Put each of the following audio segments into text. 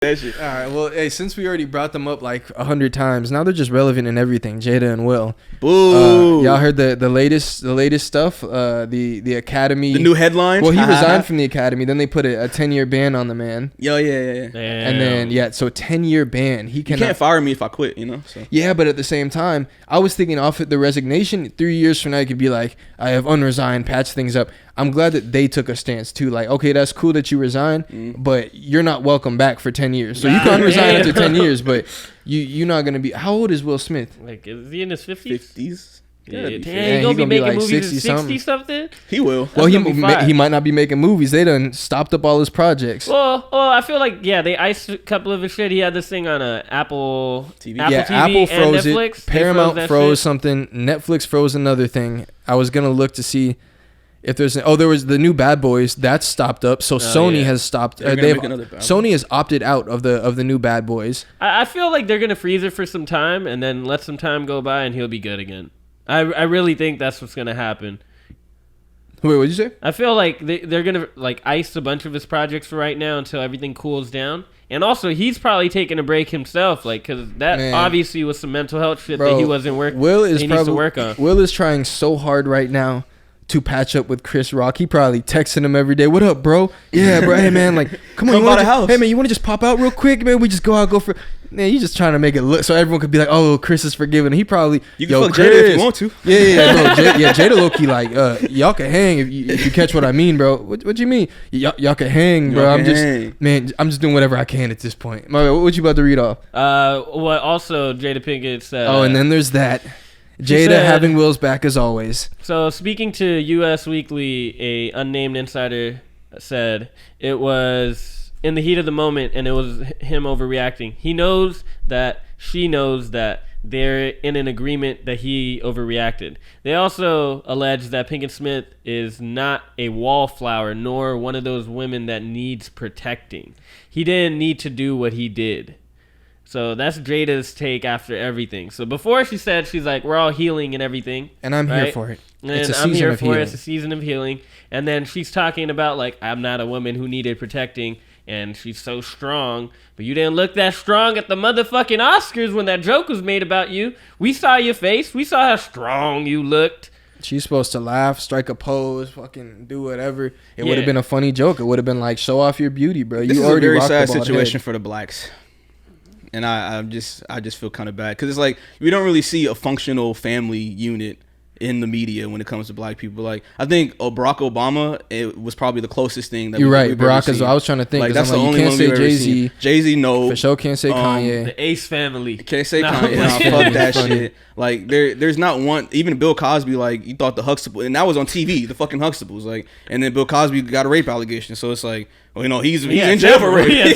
That shit. All right, well, hey, since we already brought them up like 100 times, now they're just relevant in everything. Jada and Will. Boo. Y'all heard the latest stuff? The Academy. The new headlines? Well, he resigned from the Academy. Then they put a 10-year ban on the man. Yeah. And then, so 10-year ban. He can't fire me if I quit, you know? So. Yeah, but at the same time, I was thinking off the resignation, 3 years from now, you could be like, I have unresigned, patch things up. I'm glad that they took a stance too. Like, okay, that's cool that you resign, but you're not welcome back for 10 years. So you can resign after 10 years, but you're not going to be. How old is Will Smith? Like, is he in his 50s? 50s? Yeah, he's going to be making like movies at 60 something? He will. Well, he might not be making movies. They done stopped up all his projects. Well, I feel like, they iced a couple of his shit. He had this thing on Apple TV. Apple froze and Netflix. It. Paramount froze something. Netflix froze another thing. I was going to look to see if there's there was the new Bad Boys that's stopped up. So Sony has stopped. Sony has opted out of the new Bad Boys. I feel like they're gonna freeze it for some time and then let some time go by and he'll be good again. I really think that's what's gonna happen. Wait, what'd you say? I feel like they're gonna like ice a bunch of his projects for right now until everything cools down. And also, he's probably taking a break himself, like, because that obviously was some mental health shit that he wasn't working. Needs to work on. Will is trying so hard right now to patch up with Chris Rock. He probably texting him every day. What up, bro? Yeah, bro. Hey, man, like, come on. Hey, man, you want to just pop out real quick? Man, we just go go for... Man, you just trying to make it look so everyone could be like, oh, Chris is forgiven. He probably... You can fuck Jada if you want to. Yeah, bro. Jada low-key like, y'all can hang if you catch what I mean, bro. What you mean? Y'all can hang, bro. I'm just doing whatever I can at this point. What you about to read off? Also, Jada Pinkett said... and then there's that... Jada having Will's back as always. So speaking to U.S. Weekly, a unnamed insider said it was in the heat of the moment and it was him overreacting. He knows that she knows that they're in an agreement that he overreacted. They also allege that Pinkett Smith is not a wallflower nor one of those women that needs protecting. He didn't need to do what he did. So that's Jada's take after everything. So before she's like, we're all healing and everything. And I'm here for it. It's a season of healing. And then she's talking about, like, I'm not a woman who needed protecting. And she's so strong. But you didn't look that strong at the motherfucking Oscars when that joke was made about you. We saw your face. We saw how strong you looked. She's supposed to laugh, strike a pose, fucking do whatever. It would have been a funny joke. It would have been like, show off your beauty, bro. This is a very sad situation for the blacks. And I just feel kind of bad because it's like we don't really see a functional family unit in the media when it comes to black people. Like, I think Barack Obama, it was probably the closest thing that you're right. Barack is. I was trying to think. Like, that's the only one we've ever seen. Jay-Z, no. For sure, can't say Kanye. The Ace family. Can't say Kanye. Nah, fuck that shit. Like, there's not one. Even Bill Cosby, like, you thought the Huxtable, and that was on TV. The fucking Huxtables, like, and then Bill Cosby got a rape allegation. So it's like, well, you know, he's in jail for rape. Yeah,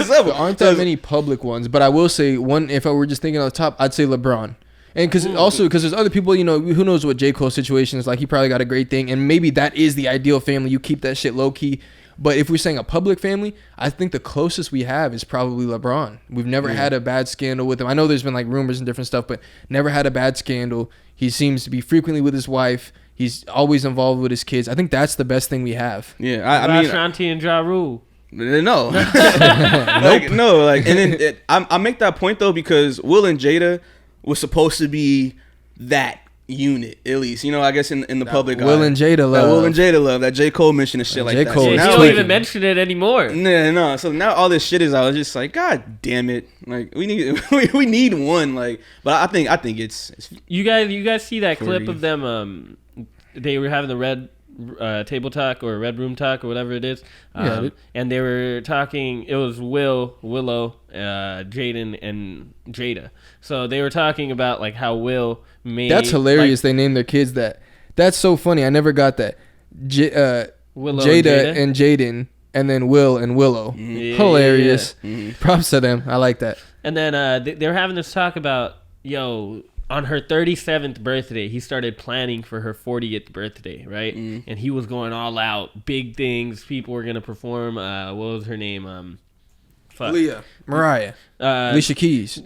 several. Aren't that many public ones? But I will say one. If I were just thinking on the top, I'd say LeBron. And because there's other people, you know, who knows what J. Cole's situation is like. He probably got a great thing, and maybe that is the ideal family. You keep that shit low key. But if we're saying a public family, I think the closest we have is probably LeBron. We've never had a bad scandal with him. I know there's been like rumors and different stuff, but never had a bad scandal. He seems to be frequently with his wife. He's always involved with his kids. I think that's the best thing we have. Yeah, I mean, Shanti and Ja Rule. No, and then I make that point though because Will and Jada was supposed to be that unit, at least, you know, I guess in the public Will eye. And Jada love. Will and Jada love. That J. Cole mentioned and shit like that. He don't even mention it anymore. No. So now all this shit is out. It's just like, God damn it. Like, we need one. Like, but I think it's you guys see that clip of them? They were having the red table talk or red room talk or whatever it is. And they were talking. It was Willow, Jaden, and Jada. So they were talking about like how Will made. That's hilarious. They named their kids that. That's so funny. I never got that. Willow Jada and Jaden, and then Will and Willow. Yeah. Hilarious. Props to them. I like that. And then they were having this talk about, on her 37th birthday, he started planning for her 40th birthday, right? And he was going all out, big things. People were gonna perform. What was her name? Leah, Mariah, Alicia Keys.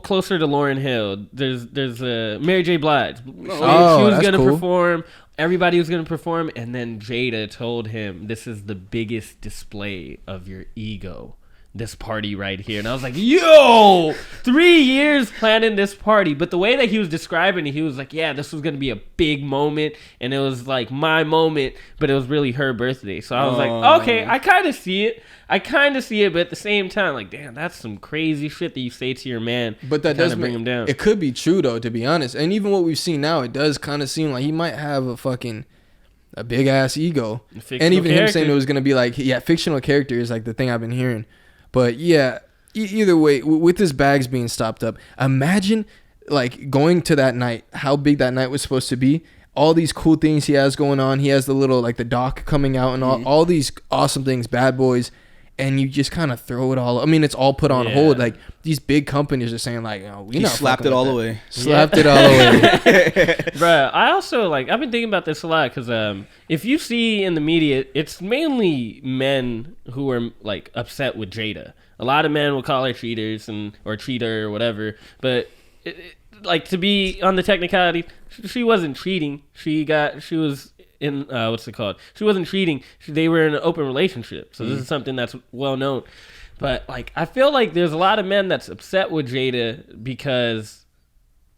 Closer to Lauryn Hill. There's Mary J. Blige. She was gonna perform. Everybody was gonna perform, and then Jada told him, "This is the biggest display of your ego this party right here. And I was like, yo, 3 years planning this party. But the way that he was describing it, he was like, yeah, this was going to be a big moment. And it was like my moment, but it was really her birthday. So I was like, okay, I kind of see it. But at the same time, like, damn, that's some crazy shit that you say to your man. But that does bring him down. It could be true, though, to be honest. And even what we've seen now, it does kind of seem like he might have a big ass ego. And even him saying it was going to be like, yeah, fictional character is like the thing I've been hearing. But yeah, either way, with his bags being stopped up, imagine like going to that night, how big that night was supposed to be. All these cool things he has going on. He has the little, like the doc coming out and all these awesome things, Bad Boys. And you just kind of throw it all. I mean, it's all put on hold. Like these big companies are saying, like, oh, we slapped it all away. Slapped it all away, bruh. I also I've been thinking about this a lot because if you see in the media, it's mainly men who are like upset with Jada. A lot of men will call her cheaters or cheater or whatever. But like to be on the technicality, she wasn't cheating. She was. In what's it called? She wasn't cheating. They were in an open relationship. So this is something that's well known. But like, I feel like there's a lot of men that's upset with Jada because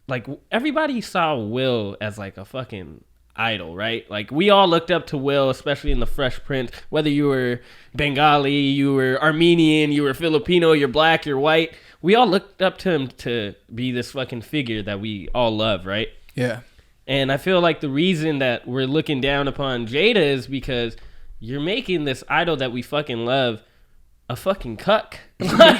like everybody saw Will as like a fucking idol, right? Like we all looked up to Will, especially in the Fresh Prince. Whether you were Bengali, you were Armenian, you were Filipino, you're black, you're white. We all looked up to him to be this fucking figure that we all love, right? Yeah. And I feel like the reason that we're looking down upon Jada is because you're making this idol that we fucking love a fucking cuck. like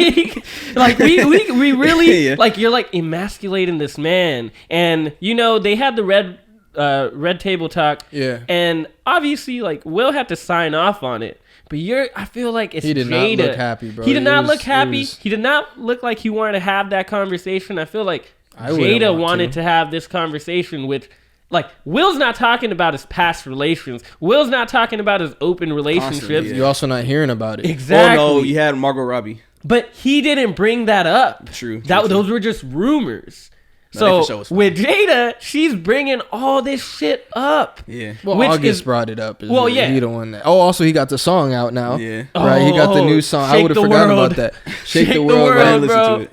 we really like you're like emasculating this man. And you know, they had the red table talk. Yeah. And obviously like Will had to sign off on it. But I feel like it's Jada. He did not look happy, bro. He did not look happy. He did not look like he wanted to have that conversation. I feel like Jada wanted to have this conversation with, like, Will's not talking about his past relations. Will's not talking about his open relationships. You're also not hearing about it. Exactly. Oh, no, you had Margot Robbie. But he didn't bring that up. True. Those were just rumors. So with Jada, she's bringing all this shit up. Yeah. Well, August brought it up. He the one that. Oh, also he got the song out now. Yeah. Right. He got the new song. I would have forgotten about that. Shake the world. Right. Listen to it.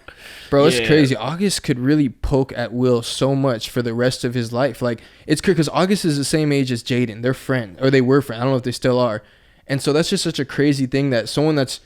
Bro, it's crazy. August could really poke at Will so much for the rest of his life. Like, it's crazy because August is the same age as Jaden. They're friends, or they were friends. I don't know if they still are. And so that's just such a crazy thing that someone that's,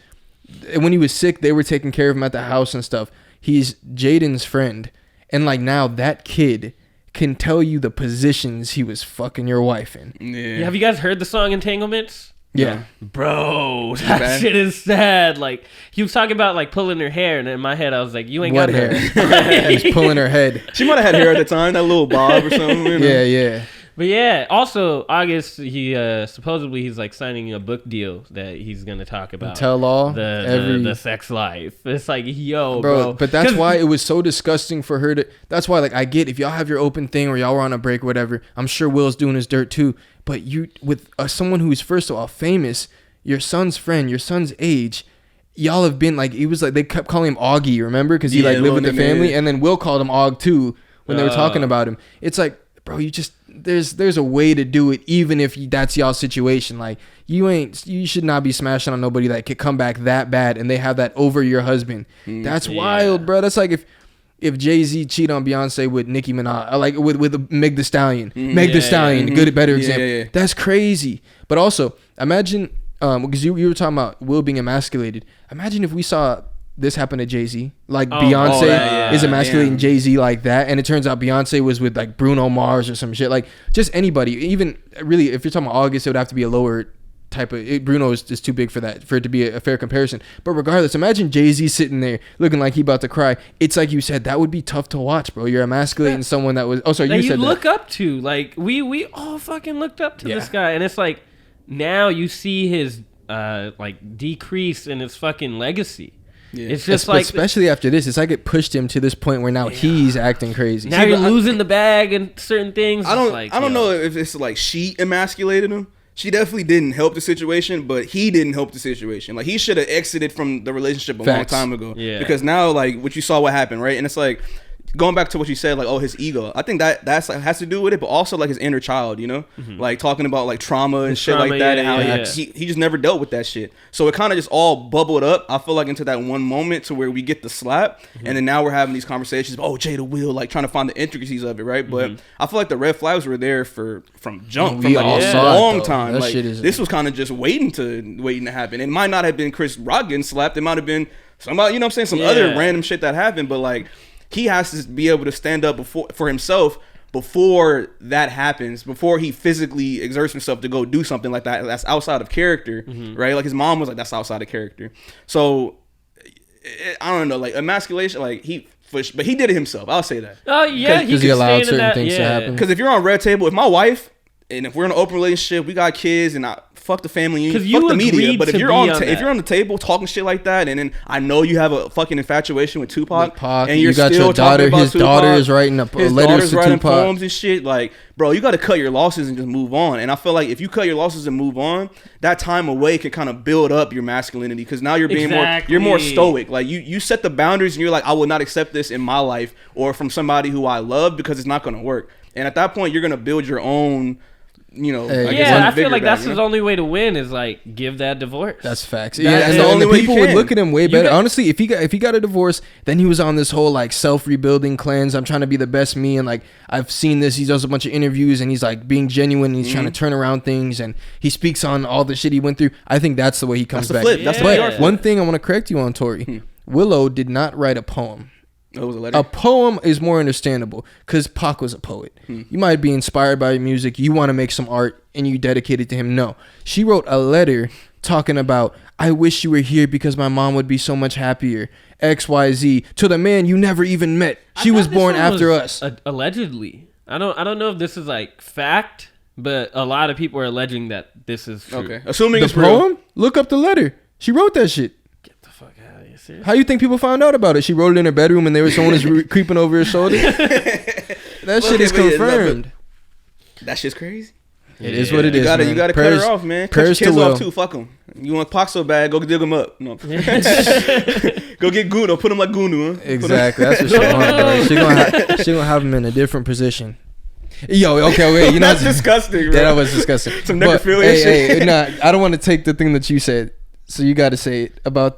when he was sick, they were taking care of him at the house and stuff. He's Jaden's friend. And like now that kid can tell you the positions he was fucking your wife in. Yeah. Have you guys heard the song Entanglements? Yeah. Bro, that shit is sad. Like, he was talking about, like, pulling her hair, and in my head, I was like, you ain't got hair. He's pulling her head. She might have had hair at the time, that little bob or something. You know? Yeah. But yeah, also, August, he supposedly he's, like, signing a book deal that he's going to talk about. Tell all. The sex life. It's like, yo, bro. But that's why it was so disgusting for her to, that's why, like, I get, if y'all have your open thing or y'all were on a break or whatever, I'm sure Will's doing his dirt too. But you, with someone who's first of all famous, your son's friend, your son's age, y'all have been like, he was like, they kept calling him Augie, remember? Because he like lived with the family, and then Will called him Aug too when they were talking about him. It's like, bro, you just, there's a way to do it, even if that's y'all's situation. Like, you should not be smashing on nobody that could come back that bad, and they have that over your husband. That's wild, bro. That's like if Jay-Z cheat on Beyonce with Nicki Minaj, like with Meg Thee Stallion. Meg Thee Stallion, better example. That's crazy. But also, imagine, because you were talking about Will being emasculated. Imagine if we saw this happen to Jay-Z. Like, Beyonce is emasculating Jay-Z like that, and it turns out Beyonce was with, like, Bruno Mars or some shit. Like, just anybody. Even, really, if you're talking about August, it would have to be a lower type of, Bruno is too big for that, for it to be a fair comparison. But regardless, imagine Jay-Z sitting there looking like he about to cry. It's like you said, that would be tough to watch, bro. You're emasculating someone that was, you look up to. Like, we all fucking looked up to this guy, and it's like, now you see his like decrease in his fucking legacy. It's just like, especially after this, it's like it pushed him to this point where now he's acting crazy. Now you're losing the bag and certain things. I don't know if it's like she emasculated him. She definitely didn't help the situation, but he didn't help the situation. Like, he should have exited from the relationship a long time ago. Yeah. Because now, like, what you saw what happened, right? And it's like, going back to what you said, like, oh, his ego. I think that's like, has to do with it, but also like his inner child, you know, like talking about like trauma and shit like that, and how he just never dealt with that shit. So it kind of just all bubbled up. I feel like into that one moment to where we get the slap, and then now we're having these conversations. About, oh, Jada Will, like trying to find the intricacies of it, right? But I feel like the red flags were there from jump, from like a long time. Like this was kind of just waiting to happen. It might not have been Chris Rock getting slapped. It might have been somebody, you know what I'm saying, some other random shit that happened. But like he has to be able to stand up for himself before that happens, before he physically exerts himself to go do something like that that's outside of character, right? Like his mom was like, that's outside of character. So I don't know, like emasculation, like but he did it himself. I'll say that. Oh yeah, because he allowed certain things to happen. Because if you're on Red Table, if my wife and if we're in an open relationship, we got kids, and fuck the family, fuck the media. But if you're on the table talking shit like that, and then I know you have a fucking infatuation with Tupac, and you got your daughter, his daughter is writing letters to Tupac, poems and shit. Like, bro, you got to cut your losses and just move on. And I feel like if you cut your losses and move on, that time away can kind of build up your masculinity, because now you're being you're more stoic. Like you set the boundaries, and you're like, I will not accept this in my life or from somebody who I love, because it's not going to work. And at that point, you're going to build your own. You know, I feel like that's his only way to win is like give that divorce. That's facts. That's the only way people would look at him way better. Honestly, if he got a divorce, then he was on this whole like self-rebuilding cleanse. I'm trying to be the best me, and like I've seen this. He does a bunch of interviews, and he's like being genuine. And he's trying to turn around things, and he speaks on all the shit he went through. I think that's the way he comes back. But one thing I want to correct you on, Tori. Willow did not write a poem. It was a letter. A poem is more understandable because Pac was a poet. You might be inspired by music. You want to make some art and you dedicate it to him. No. She wrote a letter talking about, I wish you were here because my mom would be so much happier. XYZ to the man you never even met. She was born after us. Allegedly. I don't know if this is like fact, but a lot of people are alleging that this is true. Okay. Assuming it's poem? Real. Look up the letter. She wrote that shit. Seriously? How you think people found out about it? She wrote it in her bedroom, and there was someone creeping over her shoulder. That shit is confirmed. That shit's crazy. It is what it is. You gotta cut her off, man. Cut your kids off too. Fuck them. You want Pac so bad? Go dig them up. No. Go get Guno. Put him like Gunu. Huh? Exactly. That's what she wants. She gonna have him in a different position. Yo, okay, wait. You know that's disgusting. That was disgusting. Some necrophilia shit. Hey, nah, I don't want to take the thing that you said. So you got to say it about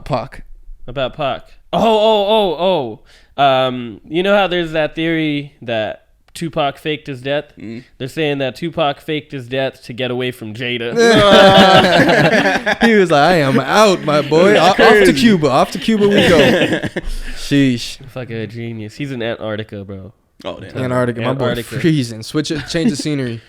Pac. About Pac. Oh. You know how there's that theory that Tupac faked his death? They're saying that Tupac faked his death to get away from Jada. He was like, I am out, my boy. Off to Cuba we go. Sheesh. Fucking a genius. He's in Antarctica, bro. Oh, damn. Antarctica. My boy freezing. Change the scenery.